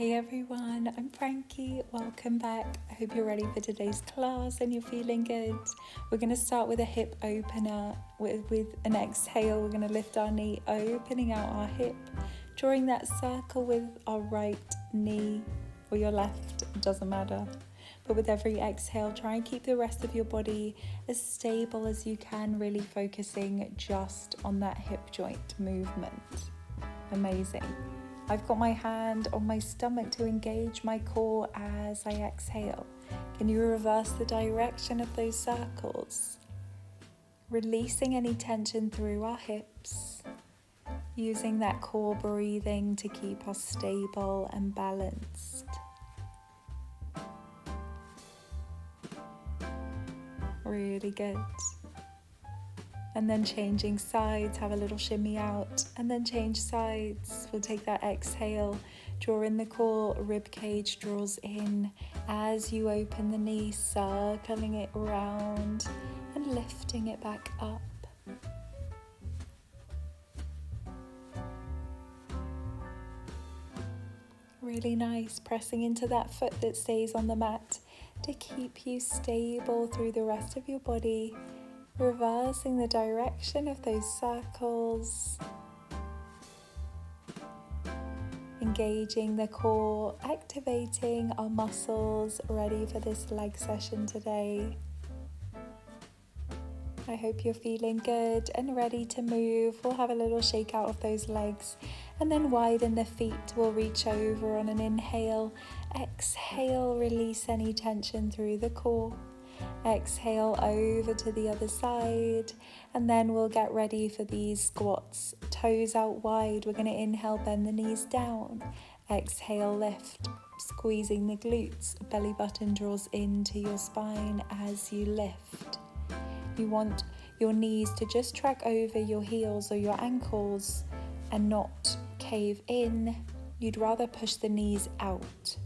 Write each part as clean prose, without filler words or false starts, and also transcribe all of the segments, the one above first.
Hey everyone, I'm Frankie. Welcome back. I hope you're ready for today's class and you're feeling good. We're going to start with a hip opener. With an exhale, we're going to lift our knee, opening out our hip, drawing that circle with our right knee or your left, it doesn't matter. But with every exhale, try and keep the rest of your body as stable as you can, really focusing just on that hip joint movement. Amazing. I've got my hand on my stomach to engage my core as I exhale. Can you reverse the direction of those circles? Releasing any tension through our hips, using that core breathing to keep us stable and balanced. Really good. And then changing sides, have a little shimmy out, and then change sides. We'll take that exhale, draw in the core, rib cage draws in as you open the knee, circling it around and lifting it back up. Really nice, pressing into that foot that stays on the mat to keep you stable through the rest of your body. Reversing the direction of those circles, engaging the core, activating our muscles, ready for this leg session today. I hope you're feeling good and ready to move. We'll have a little shake out of those legs and then widen the feet. We'll reach over on an inhale. Exhale, release any tension through the core. Exhale over to the other side, and then we'll get ready for these squats. Toes out wide, we're going to inhale, bend the knees down. Exhale, lift, squeezing the glutes. Belly button draws into your spine as you lift. You want your knees to just track over your heels or your ankles and not cave in. You'd rather push the knees out.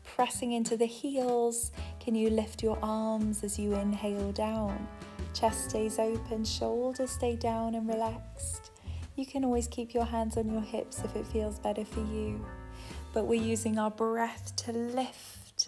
Pressing into the heels, can you lift your arms as you inhale down? Chest stays open, shoulders stay down and relaxed. You can always keep your hands on your hips if it feels better for you. But we're using our breath to lift,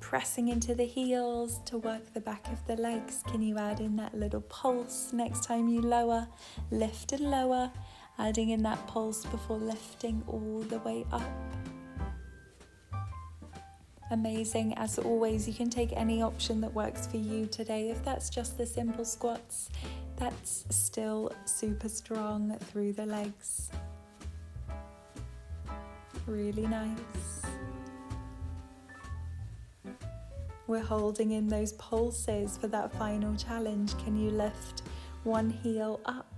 pressing into the heels to work the back of the legs. Can you add in that little pulse next time you lower? Lift and lower, adding in that pulse before lifting all the way up. Amazing. As always, you can take any option that works for you today. If that's just the simple squats, that's still super strong through the legs. Really nice. We're holding in those pulses for that final challenge. Can you lift one heel up?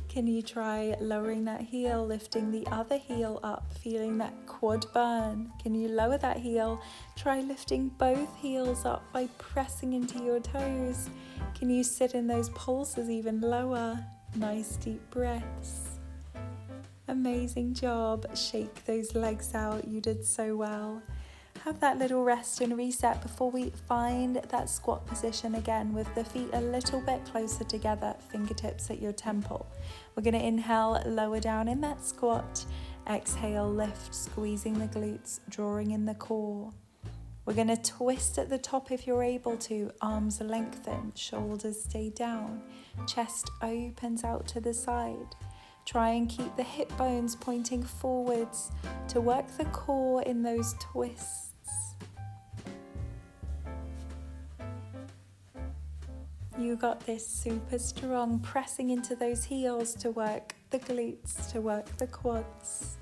Can you try lowering that heel, lifting the other heel up, feeling that quad burn? Can you lower that heel? Try lifting both heels up by pressing into your toes. Can you sit in those pulses even lower? Nice deep breaths. Amazing job. Shake those legs out. You did so well. Have that little rest and reset before we find that squat position again with the feet a little bit closer together, fingertips at your temple. We're going to inhale, lower down in that squat. Exhale, lift, squeezing the glutes, drawing in the core. We're going to twist at the top if you're able to. Arms lengthen, shoulders stay down. Chest opens out to the side. Try and keep the hip bones pointing forwards to work the core in those twists. You got this, super strong, pressing into those heels to work the glutes, to work the quads.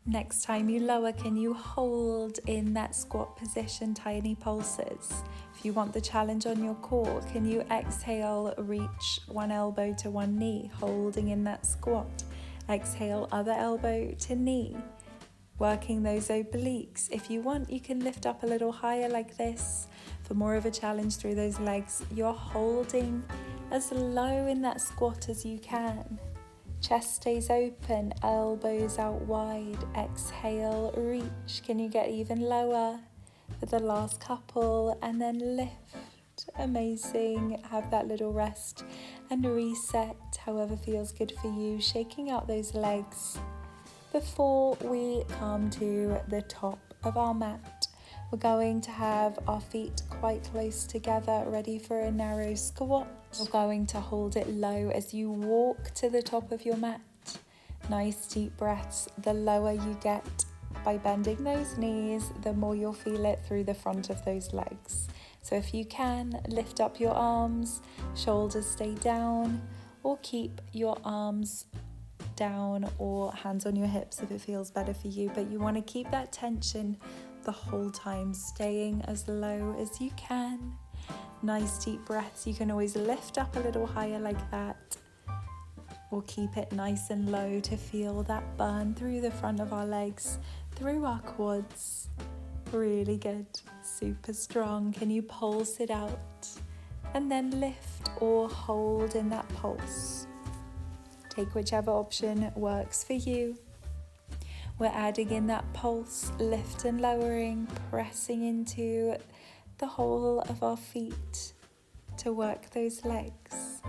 Next time you lower, can you hold in that squat position, tiny pulses? If you want the challenge on your core, can you exhale, reach one elbow to one knee, holding in that squat. Exhale, other elbow to knee, working those obliques. If you want, you can lift up a little higher like this for more of a challenge through those legs. You're holding as low in that squat as you can. Chest stays open, elbows out wide. Exhale, reach. Can you get even lower for the last couple? And then lift. Amazing. Have that little rest and reset, however feels good for you. Shaking out those legs before we come to the top of our mat. We're going to have our feet quite close together, ready for a narrow squat. We're going to hold it low as you walk to the top of your mat. Nice deep breaths. The lower you get by bending those knees, the more you'll feel it through the front of those legs. So if you can, lift up your arms, shoulders stay down, or keep your arms down or hands on your hips if it feels better for you. But you want to keep that tension the whole time, staying as low as you can. Nice deep breaths. You can always lift up a little higher like that, or keep it nice and low to feel that burn through the front of our legs, through our quads. Really good. Super strong. Can you pulse it out? And then lift or hold in that pulse. Take whichever option works for you. We're adding in that pulse, lift and lowering, pressing into the whole of our feet to work those legs.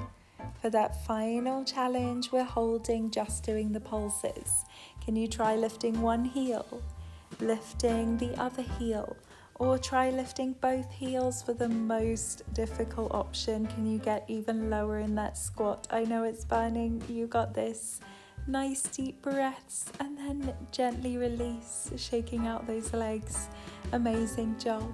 For that final challenge, we're holding, just doing the pulses. Can you try lifting one heel, lifting the other heel, or try lifting both heels for the most difficult option? Can you get even lower in that squat? I know it's burning, you got this. Nice deep breaths and then gently release, shaking out those legs. Amazing job.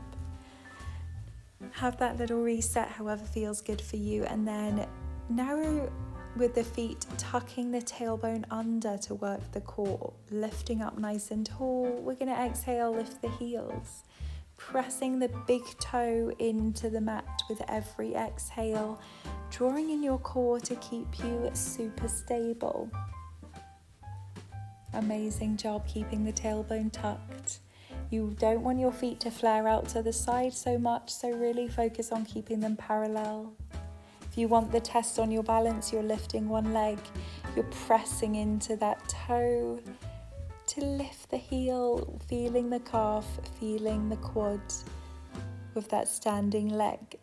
Have that little reset, however feels good for you, and then narrow with the feet, tucking the tailbone under to work the core, lifting up nice and tall. We're going to exhale, lift the heels, pressing the big toe into the mat with every exhale, drawing in your core to keep you super stable. Amazing job keeping the tailbone tucked. You don't want your feet to flare out to the side so much, so really focus on keeping them parallel. If you want the test on your balance, you're lifting one leg, you're pressing into that toe to lift the heel, feeling the calf, feeling the quad with that standing leg.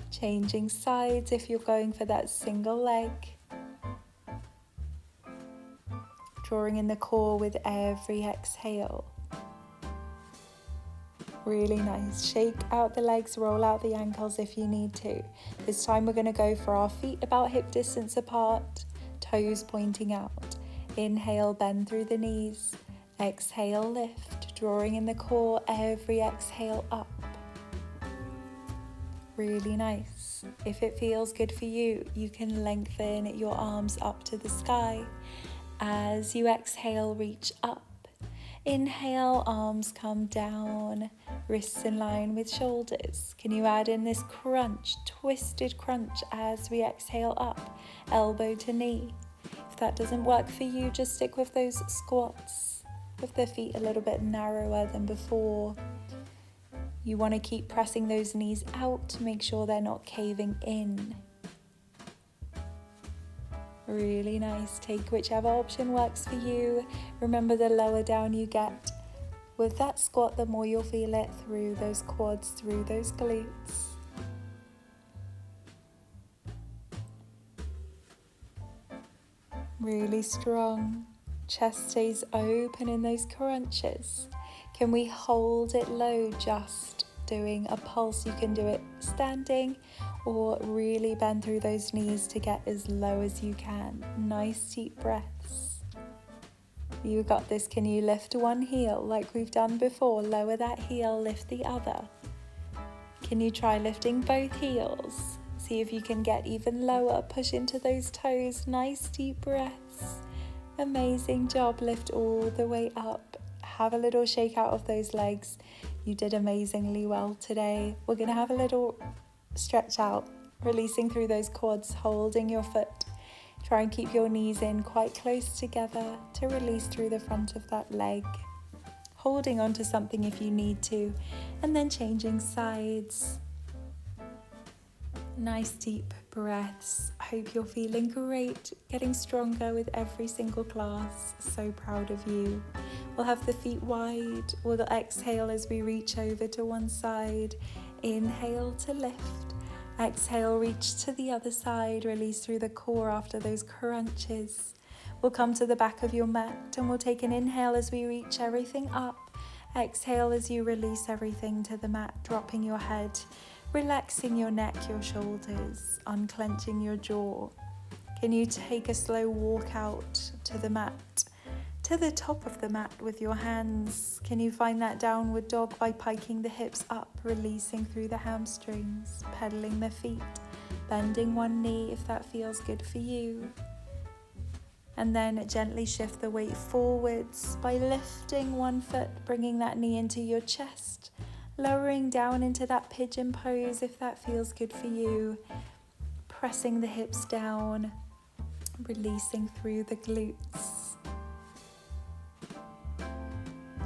Changing sides if you're going for that single leg. Drawing in the core with every exhale. Really nice. Shake out the legs, roll out the ankles if you need to. This time we're going to go for our feet about hip distance apart, toes pointing out. Inhale, bend through the knees. Exhale, lift, drawing in the core, every exhale up. Really nice. If it feels good for you, you can lengthen your arms up to the sky. As you exhale, reach up. Inhale, arms come down, wrists in line with shoulders. Can you add in this crunch, twisted crunch as we exhale up, elbow to knee? If that doesn't work for you, just stick with those squats, with the feet a little bit narrower than before. You want to keep pressing those knees out to make sure they're not caving in. Really nice. Take whichever option works for you. Remember, the lower down you get with that squat, the more you'll feel it through those quads, through those glutes. Really strong. Chest stays open in those crunches. Can we hold it low, just doing a pulse? You can do it standing or really bend through those knees to get as low as you can. Nice deep breaths. You got this. Can you lift one heel like we've done before? Lower that heel, lift the other. Can you try lifting both heels? See if you can get even lower. Push into those toes. Nice deep breaths. Amazing job. Lift all the way up. Have a little shake out of those legs. You did amazingly well today. We're going to have a little stretch out, releasing through those quads, holding your foot. Try and keep your knees in quite close together to release through the front of that leg. Holding onto something if you need to, and then changing sides. Nice deep breaths. Hope you're feeling great, getting stronger with every single class. So proud of you. We'll have the feet wide. We'll exhale as we reach over to one side. Inhale to lift. Exhale, reach to the other side. Release through the core after those crunches. We'll come to the back of your mat and we'll take an inhale as we reach everything up. Exhale as you release everything to the mat, dropping your head, relaxing your neck, your shoulders, unclenching your jaw. Can you take a slow walk out to the mat, to the top of the mat with your hands? Can you find that downward dog by piking the hips up, releasing through the hamstrings, pedaling the feet, bending one knee if that feels good for you. And then gently shift the weight forwards by lifting one foot, bringing that knee into your chest, lowering down into that pigeon pose if that feels good for you, pressing the hips down, releasing through the glutes.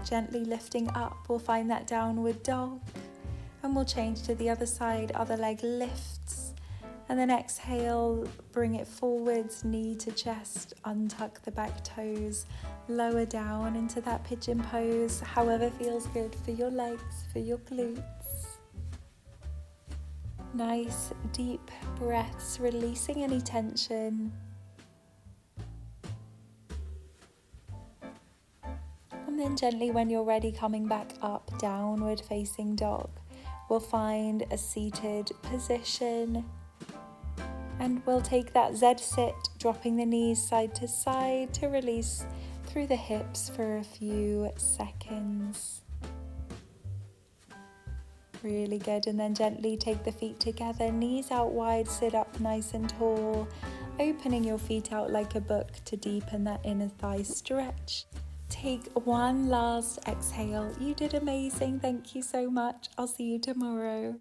Gently lifting up, we'll find that downward dog and we'll change to the other side, other leg lifts. And then exhale, bring it forwards, knee to chest, untuck the back toes, lower down into that pigeon pose, however feels good for your legs, for your glutes. Nice deep breaths, releasing any tension. And then gently, when you're ready, coming back up, downward facing dog. We'll find a seated position. And we'll take that Z sit, dropping the knees side to side to release through the hips for a few seconds. Really good. And then gently take the feet together, knees out wide, sit up nice and tall, opening your feet out like a book to deepen that inner thigh stretch. Take one last exhale. You did amazing. Thank you so much. I'll see you tomorrow.